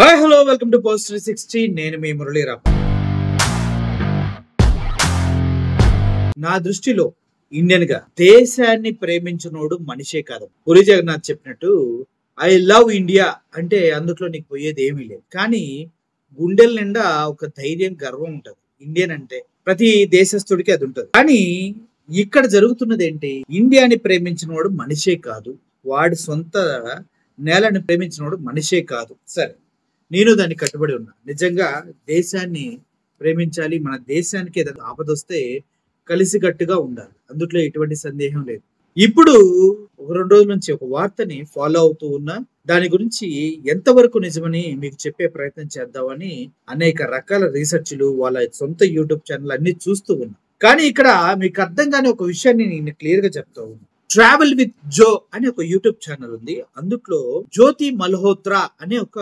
Hi hello welcome to post 360. నేను మీ మురళీరావు. నా దృష్టిలో ఇండియన్ గా దేశాన్ని ప్రేమించినోడు మనిషే కాదు. పూరి జగన్నాథ్ చెప్పినట్టు ఐ లవ్ ఇండియా అంటే అందులో నీకు పోయేది ఏమీ లేదు. కానీ గుండెల నిండా ఒక ధైర్యం, గర్వం ఉంటది. ఇండియన్ అంటే ప్రతి దేశస్థుడికి అది ఉంటది. కానీ ఇక్కడ జరుగుతున్నది ఏంటి? ఇండియాని ప్రేమించినోడు మనిషే కాదు, వాడి సొంత నేలని ప్రేమించినోడు మనిషే కాదు. సరే, నేను దాన్ని కట్టుబడి ఉన్నా. నిజంగా దేశాన్ని ప్రేమించాలి. మన దేశానికి ఏదైనా ఆపదొస్తే కలిసికట్టుగా ఉండాలి. అందులో ఎటువంటి సందేహం లేదు. ఇప్పుడు ఒక 2 రోజుల నుంచి ఒక వార్తని ఫాలో అవుతూ ఉన్నా. దాని గురించి ఎంతవరకు నిజమని మీకు చెప్పే ప్రయత్నం చేద్దామని అనేక రకాల రీసెర్చ్లు, వాళ్ళ సొంత యూట్యూబ్ ఛానల్ అన్ని చూస్తూ ఉన్నా. కానీ ఇక్కడ మీకు అర్థం కాని ఒక విషయాన్ని నేను క్లియర్ గా చెప్తా ఉన్నా. ట్రావెల్ విత్ జో అనే ఒక యూట్యూబ్ ఛానల్ ఉంది. అందులో జ్యోతి మల్హోత్రా అనే ఒక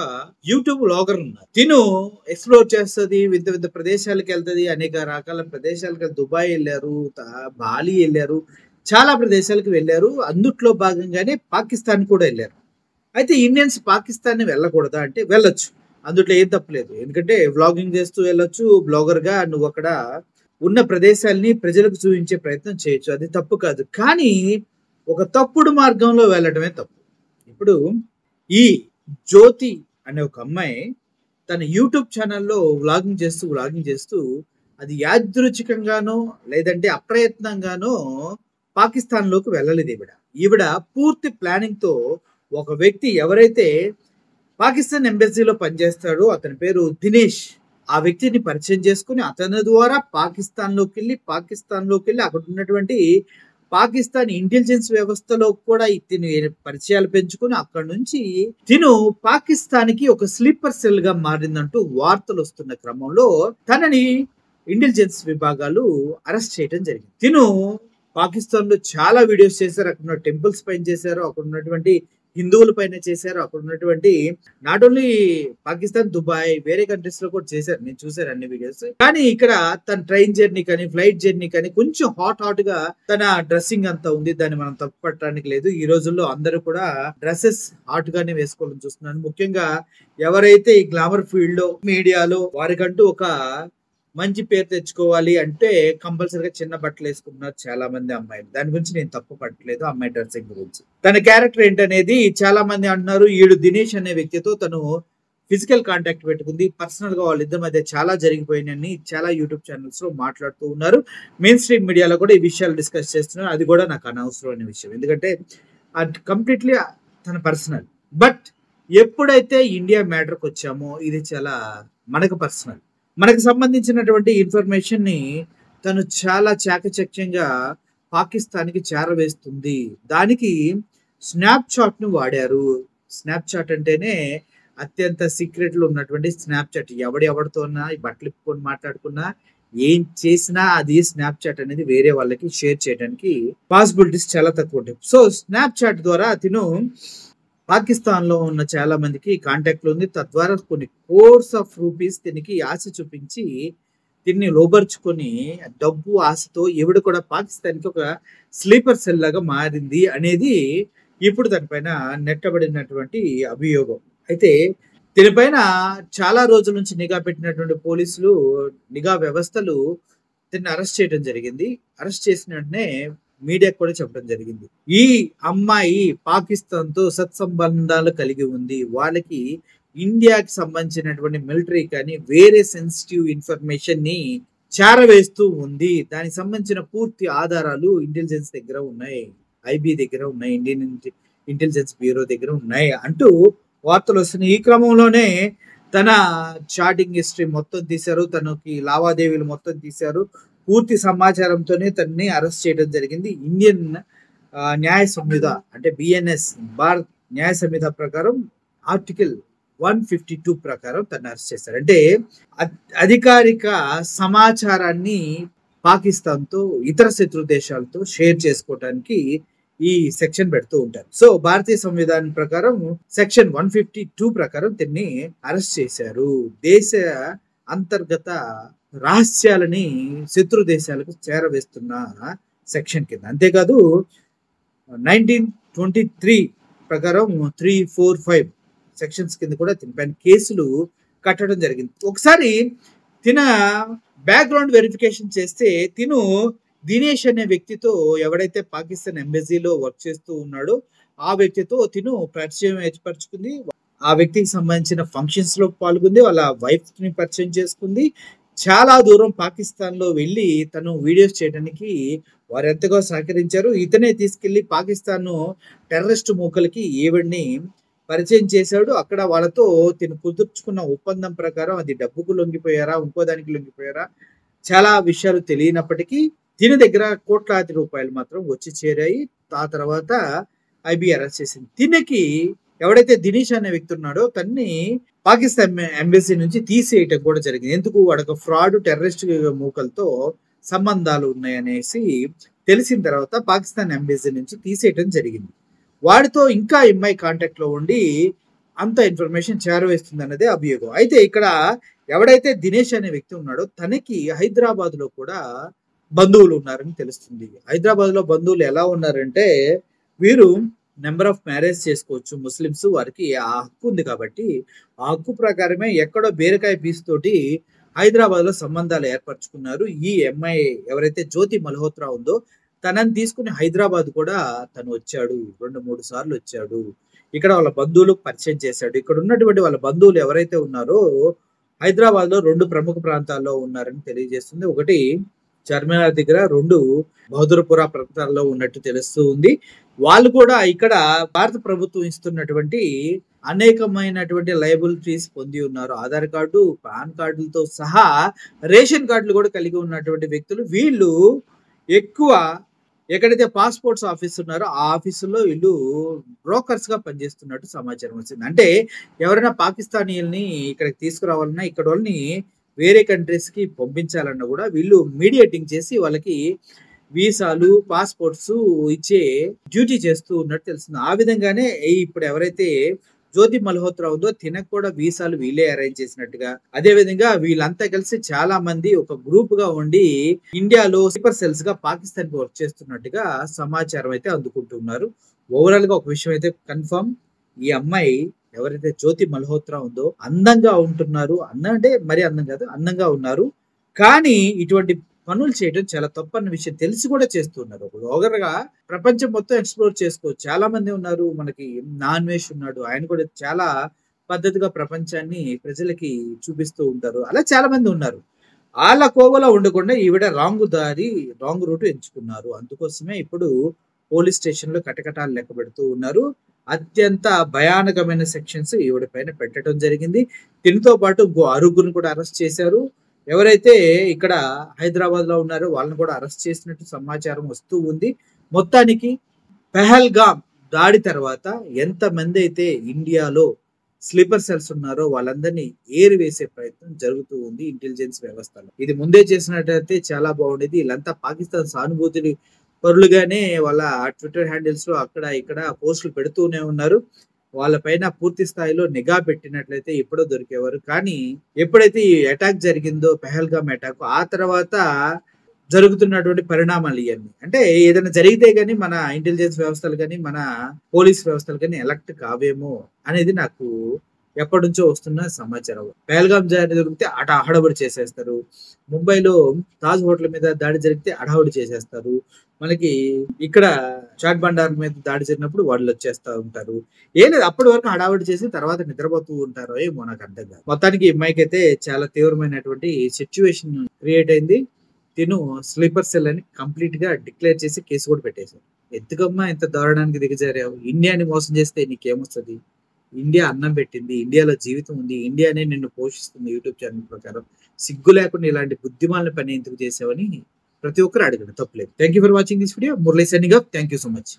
యూట్యూబ్ వ్లాగర్ ఉన్నారు. తిను ఎక్స్ప్లోర్ చేస్తుంది, వింత వింత ప్రదేశాలకు వెళ్తుంది, అనేక రకాల ప్రదేశాలకు. దుబాయ్ వెళ్ళారు, బాలి వెళ్ళారు, చాలా ప్రదేశాలకు వెళ్ళారు. అందుట్లో భాగంగానే పాకిస్తాన్ కూడా వెళ్ళారు. అయితే ఇండియన్స్ పాకిస్తాన్ వెళ్ళకూడదా అంటే వెళ్ళొచ్చు. అందుట్లో ఏం తప్పలేదు. ఎందుకంటే వ్లాగింగ్ చేస్తూ వెళ్ళొచ్చు. బ్లాగర్ గా నువ్వు అక్కడ ఉన్న ప్రదేశాలని ప్రజలకు చూపించే ప్రయత్నం చేయొచ్చు. అది తప్పు కాదు. కానీ ఒక తప్పుడు మార్గంలో వెళ్ళడమే తప్పు. ఇప్పుడు ఈ జ్యోతి అనే ఒక అమ్మాయి తన యూట్యూబ్ ఛానల్లో వ్లాగింగ్ చేస్తూ అది యాదృచ్ఛికంగానో లేదంటే అప్రయత్నంగానో పాకిస్తాన్ లోకి వెళ్ళలేదు. ఈవిడ పూర్తి ప్లానింగ్ తో ఒక వ్యక్తి ఎవరైతే పాకిస్తాన్ ఎంబసీలో పనిచేస్తాడో అతని పేరు దినేష్, ఆ వ్యక్తిని పరిచయం చేసుకుని అతని ద్వారా పాకిస్తాన్ లోకి వెళ్ళి అక్కడ ఉన్నటువంటి పాకిస్తాన్ ఇంటెలిజెన్స్ వ్యవస్థలో కూడా తిను పరిచయాలు పెంచుకుని అక్కడి నుంచి తిను పాకిస్తాన్ కి ఒక స్లీపర్ సెల్ గా మారిందంటూ వార్తలు వస్తున్న క్రమంలో తనని ఇంటెలిజెన్స్ విభాగాలు అరెస్ట్ చేయడం జరిగింది. తిను పాకిస్తాన్ లో చాలా వీడియోస్ చేశారు. అక్కడ ఉన్న టెంపుల్స్ పైన చేశారు, అక్కడ ఉన్నటువంటి హిందువుల పైన చేశారు, అక్కడ ఉన్నటువంటి నాట్ ఓన్లీ పాకిస్తాన్, దుబాయ్, వేరే కంట్రీస్ లో కూడా చేశారు. నేను చూసాను అన్ని వీడియోస్. కానీ ఇక్కడ తన ట్రైన్ జర్నీ కానీ ఫ్లైట్ జర్నీ కానీ కొంచెం హాట్ గా తన డ్రెస్సింగ్ అంతా ఉంది. దాన్ని మనం తప్పు పట్టడానికి లేదు. ఈ రోజుల్లో అందరూ కూడా డ్రెస్సెస్ హాట్ గానే వేసుకోవాలని చూస్తున్నాను. ముఖ్యంగా ఎవరైతే ఈ గ్లామర్ ఫీల్డ్ లో మీడియాలో వారికంటూ ఒక మంచి పేరు తెచ్చుకోవాలి అంటే కంపల్సరీగా చిన్న బట్టలు వేసుకుంటున్నారు చాలా మంది అమ్మాయిలు. దాని గురించి నేను తప్పు పట్టలేదు. అమ్మాయి డ్రెస్సింగ్ గురించి తన క్యారెక్టర్ ఏంటనేది చాలా మంది అంటున్నారు. ఈడు దినేష్ అనే వ్యక్తితో తను ఫిజికల్ కాంటాక్ట్ పెట్టుకుంది. పర్సనల్ గా వాళ్ళిద్దరి మధ్య చాలా జరిగిపోయినని చాలా యూట్యూబ్ ఛానల్స్ లో మాట్లాడుతూ ఉన్నారు. మెయిన్ స్ట్రీమ్ మీడియాలో కూడా ఈ విషయాలు డిస్కస్ చేస్తున్నారు. అది కూడా నాకు అనవసరమైన విషయం, ఎందుకంటే అది కంప్లీట్లీ తన పర్సనల్. బట్ ఎప్పుడైతే ఇండియా మ్యాటర్కి వచ్చామో ఇది చాలా మనకు పర్సనల్. మనకు సంబంధించినటువంటి ఇన్ఫర్మేషన్ ని తను చాలా చాకచక్యంగా పాకిస్తాన్ కి చేరవేస్తుంది. దానికి స్నాప్చాట్ ను వాడారు. స్నాప్చాట్ అంటేనే అత్యంత సీక్రెట్ లో ఉన్నటువంటి స్నాప్చాట్. ఎవరితోనా బట్టలు ఇప్పుకొని మాట్లాడుకున్నా ఏం చేసినా అది స్నాప్చాట్ అనేది వేరే వాళ్ళకి షేర్ చేయడానికి పాసిబిలిటీస్ చాలా తక్కువ ఉంటాయి. సో స్నాప్చాట్ ద్వారా తిను పాకిస్తాన్ లో ఉన్న చాలా మందికి కాంటాక్ట్ లో ఉంది. తద్వారా కొన్ని కోర్స్ ఆఫ్ రూపీస్ దీనికి ఆశ చూపించి దీన్ని లోబర్చుకొని డబ్బు ఆశతో ఈవిడ కూడా పాకిస్తాన్ కి ఒక స్లీపర్ సెల్ లాగా మారింది అనేది ఇప్పుడు దానిపైన నెట్టబడినటువంటి అభియోగం. అయితే దీనిపైన చాలా రోజుల నుంచి నిఘా పెట్టినటువంటి పోలీసులు, నిఘా వ్యవస్థలు దీన్ని అరెస్ట్ చేయడం జరిగింది. అరెస్ట్ చేసిన వెంటనే మీడియాకు కూడా చెప్పడం జరిగింది, ఈ అమ్మాయి పాకిస్తాన్ తో సత్సంబంధాలు కలిగి ఉంది, వాళ్ళకి ఇండియాకి సంబంధించినటువంటి మిలిటరీ కానీ వేరే సెన్సిటివ్ ఇన్ఫర్మేషన్ ని చేరవేస్తూ ఉంది. దానికి సంబంధించిన పూర్తి ఆధారాలు ఇంటెలిజెన్స్ దగ్గర ఉన్నాయి, ఐబీ దగ్గర ఉన్నాయి, ఇండియన్ ఇంటెలిజెన్స్ బ్యూరో దగ్గర ఉన్నాయి అంటూ వార్తలు వస్తున్నాయి. ఈ క్రమంలోనే తన చాటింగ్ హిస్టరీ మొత్తం తీశారు, తనకి లావాదేవీలు మొత్తం తీశారు. పూర్తి సమాచారంతోనే తనని అరెస్ట్ చేయడం జరిగింది. ఇండియన్ న్యాయ సంహిత అంటే బిఎన్ఎస్, భారత్ న్యాయ సంహిత ప్రకారం ఆర్టికల్ 152 ప్రకారం తను అరెస్ట్ చేశారు. అంటే అధికారిక సమాచారాన్ని పాకిస్తాన్ తో ఇతర శత్రు దేశాలతో షేర్ చేసుకోవడానికి ఈ సెక్షన్ పెడుతూ ఉంటారు. సో భారతీయ సంవిధానం ప్రకారం సెక్షన్ 152 ప్రకారం దీన్ని అరెస్ట్ చేశారు. దేశ అంతర్గత రహస్యాలని శత్రు దేశాలకు చేరవేస్తున్న సెక్షన్ కింద. అంతేకాదు 1923 ప్రకారం 345 సెక్షన్స్ కింద కూడా దీనిపైన కేసులు కట్టడం జరిగింది. ఒకసారి తిన బ్యాక్గ్రౌండ్ వెరిఫికేషన్ చేస్తే తిను దినేష్ అనే వ్యక్తితో ఎవడైతే పాకిస్తాన్ ఎంబసీలో వర్క్ చేస్తూ ఉన్నాడో ఆ వ్యక్తితో తిను పరిచయం ఏర్పరచుకుంది. ఆ వ్యక్తికి సంబంధించిన ఫంక్షన్స్ లో పాల్గొంది. వాళ్ళ వైఫ్ ని పరిచయం చేసుకుంది. చాలా దూరం పాకిస్తాన్ లో వెళ్ళి తను వీడియోస్ చేయడానికి వారు ఎంతగా సహకరించారు. ఇతనే తీసుకెళ్లి పాకిస్తాన్ టెర్రరిస్ట్ మూకలకి ఈవిడ్ని పరిచయం చేశాడు. అక్కడ వాళ్ళతో తిను కుదుర్చుకున్న ఒప్పందం ప్రకారం అది డబ్బుకు లొంగిపోయారా, ఇంకో దానికి లొంగిపోయారా, చాలా విషయాలు తెలియనప్పటికీ దీని దగ్గర కోట్లాది రూపాయలు మాత్రం వచ్చి చేరాయి. ఆ తర్వాత ఐబీ అరెస్ట్ చేసింది. దీనికి ఎవడైతే దినేష్ అనే వ్యక్తి ఉన్నాడో తన్ని పాకిస్తాన్ ఎంబసీ నుంచి తీసేయటం కూడా జరిగింది. ఎందుకు? వాడొక ఫ్రాడ్ టెర్రరిస్ట్ మూకలతో సంబంధాలు ఉన్నాయనేసి తెలిసిన తర్వాత పాకిస్తాన్ ఎంబసీ నుంచి తీసేయటం జరిగింది. వాడితో ఇంకా ఎంఐ కాంటాక్ట్ లో ఉండి అంత ఇన్ఫర్మేషన్ చేరవేస్తుంది అన్నదే అభియోగం. అయితే ఇక్కడ ఎవడైతే దినేష్ అనే వ్యక్తి ఉన్నాడో తనకి హైదరాబాద్ లో కూడా బంధువులు ఉన్నారని తెలుస్తుంది. హైదరాబాద్ లో బంధువులు ఎలా ఉన్నారంటే వీరు నెంబర్ ఆఫ్ మ్యారేజ్ చేసుకోవచ్చు ముస్లిమ్స్, వారికి ఆ హక్కు ఉంది కాబట్టి ఆ హక్కు ప్రకారమే ఎక్కడో బీరకాయ పీస్ తోటి హైదరాబాద్ లో సంబంధాలు ఏర్పరచుకున్నారు. ఈ ఎంఐ ఎవరైతే జ్యోతి మల్హోత్రా ఉందో తనని తీసుకుని హైదరాబాద్ కూడా తను వచ్చాడు, 2-3 సార్లు వచ్చాడు. ఇక్కడ వాళ్ళ బంధువులకు పరిచయం చేశాడు. ఇక్కడ ఉన్నటువంటి వాళ్ళ బంధువులు ఎవరైతే ఉన్నారో హైదరాబాద్ లో 2 ప్రముఖ ప్రాంతాల్లో ఉన్నారని తెలియజేస్తుంది. ఒకటి చార్మినార్ దగ్గర, 2 బహదూర్పుర ప్రాంతాల్లో ఉన్నట్టు తెలుస్తూ ఉంది. వాళ్ళు కూడా ఇక్కడ భారత ప్రభుత్వం ఇస్తున్నటువంటి అనేకమైనటువంటి లయబిలిటీస్ పొంది ఉన్నారు. ఆధార్ కార్డు, పాన్ కార్డులతో సహా రేషన్ కార్డులు కూడా కలిగి ఉన్నటువంటి వ్యక్తులు. వీళ్ళు ఎక్కువ ఎక్కడైతే పాస్పోర్ట్స్ ఆఫీస్ ఉన్నారో ఆ ఆఫీసుల్లో వీళ్ళు బ్రోకర్స్ గా పనిచేస్తున్నట్టు సమాచారం వచ్చింది. అంటే ఎవరైనా పాకిస్తానీయుల్ని ఇక్కడికి తీసుకురావాలన్నా, ఇక్కడ వాళ్ళని వేరే కంట్రీస్ కి పంపించాలన్నా కూడా వీళ్ళు మీడియేటింగ్ చేసి వాళ్ళకి వీసాలు, పాస్పోర్ట్స్ ఇచ్చే డ్యూటీ చేస్తూ ఉన్నట్టు తెలుస్తుంది. ఆ విధంగానే ఇప్పుడు ఎవరైతే జ్యోతి మల్హోత్రా ఉందో తినకు కూడా వీసాలు వీళ్ళే అరేంజ్ చేసినట్టుగా, అదే విధంగా వీళ్ళంతా కలిసి చాలా మంది ఒక గ్రూప్ గా ఉండి ఇండియాలో స్లీపర్ సెల్స్ గా పాకిస్తాన్ కి వర్క్ చేస్తున్నట్టుగా సమాచారం అయితే అందుకుంటున్నారు. ఓవరాల్ గా ఒక విషయం అయితే కన్ఫర్మ్, ఈ అమ్మాయి ఎవరైతే జ్యోతి మల్హోత్రా ఉందో అందంగా ఉంటున్నారు. అంటే మరి అందం కాదు, అందంగా ఉన్నారు. కానీ ఇటువంటి పనులు చేయడం చాలా తప్పన్న విషయం తెలిసి కూడా చేస్తున్నారు. ఒక బ్లాగర్ గా ప్రపంచం మొత్తం ఎక్స్ప్లోర్ చేసుకోవచ్చు. చాలా మంది ఉన్నారు. మనకి నాన్వేష్ ఉన్నాడు, ఆయన కూడా చాలా పద్ధతిగా ప్రపంచాన్ని ప్రజలకి చూపిస్తూ ఉంటారు. అలా చాలా మంది ఉన్నారు. వాళ్ళ కోవలో ఉండకుండా ఈవిడ రాంగ్ రూట్ ఎంచుకున్నారు. అందుకోసమే ఇప్పుడు పోలీస్ స్టేషన్ లో కటకటాలు లెక్క పెడుతూ ఉన్నారు. అత్యంత భయానకమైన సెక్షన్స్ ఈవిడ పైన పెట్టడం జరిగింది. దీనితో పాటు ఆరుగురిని కూడా అరెస్ట్ చేశారు. ఎవరైతే ఇక్కడ హైదరాబాద్ లో ఉన్నారో వాళ్ళని కూడా అరెస్ట్ చేసినట్టు సమాచారం వస్తూ ఉంది. మొత్తానికి పెహల్గాం దాడి తర్వాత ఎంతమంది అయితే ఇండియాలో స్లీపర్ సెల్స్ ఉన్నారో వాళ్ళందరినీ ఏరివేసే ప్రయత్నం జరుగుతూ ఉంది ఇంటెలిజెన్స్ వ్యవస్థలో. ఇది ముందే చేసినట్టయితే చాలా బాగుండేది. వీళ్ళంతా పాకిస్తాన్ సానుభూతిని పరులుగానే వాళ్ళ ట్విట్టర్ హ్యాండిల్స్ లో అక్కడ ఇక్కడ పోస్టులు పెడుతూనే ఉన్నారు. వాళ్ళపైన పూర్తి స్థాయిలో నిఘా పెట్టినట్లయితే ఎప్పుడో దొరికేవారు. కానీ ఎప్పుడైతే ఈ అటాక్ జరిగిందో, పెహల్గాం అటాక్, ఆ తర్వాత జరుగుతున్నటువంటి పరిణామాలు ఇవన్నీ, అంటే ఏదైనా జరిగితే గానీ మన ఇంటెలిజెన్స్ వ్యవస్థలు కానీ మన పోలీస్ వ్యవస్థలు కానీ ఎలక్ట్ కావేమో అనేది నాకు ఎప్పటి నుంచో వస్తున్న సమాచారం. పెహల్గాం జరిగితే హడావుడి చేసేస్తారు. ముంబైలో తాజ్ హోటల్ మీద దాడి జరిగితే హడావుడి చేసేస్తారు. మనకి ఇక్కడ చాట్ బండార్ మీద దాడి జరిగినప్పుడు వాళ్ళు వచ్చేస్తా ఉంటారు. ఏం లేదు, అప్పటి వరకు హడావుడి చేసి తర్వాత నిద్రపోతూ ఉంటారో ఏమో నాకు అర్థం కాదు. మొత్తానికి ఈ అమ్మాయికి అయితే చాలా తీవ్రమైనటువంటి సిచ్యువేషన్ క్రియేట్ అయింది. తిను స్లీపర్ సెల్ అని కంప్లీట్ గా డిక్లేర్ చేసి కేసు కూడా పెట్టేశారు. ఎందుకమ్మా ఇంత దారుణానికి దిగజారావు? ఇండియాని మోసం చేస్తే నీకేమొస్తుంది? ఇండియా అన్నం పెట్టింది, ఇండియాలో జీవితం ఉంది, ఇండియానే నిన్ను పోషిస్తుంది. యూట్యూబ్ ఛానల్ ప్రకారం సిగ్గు లేకుండా ఇలాంటి బుద్ధిమాలిన పని ఎందుకు చేసావని ప్రతి ఒక్కరు అడగండి, తప్పులేదు. Thank you for watching this video. Murali signing off. Thank you so much.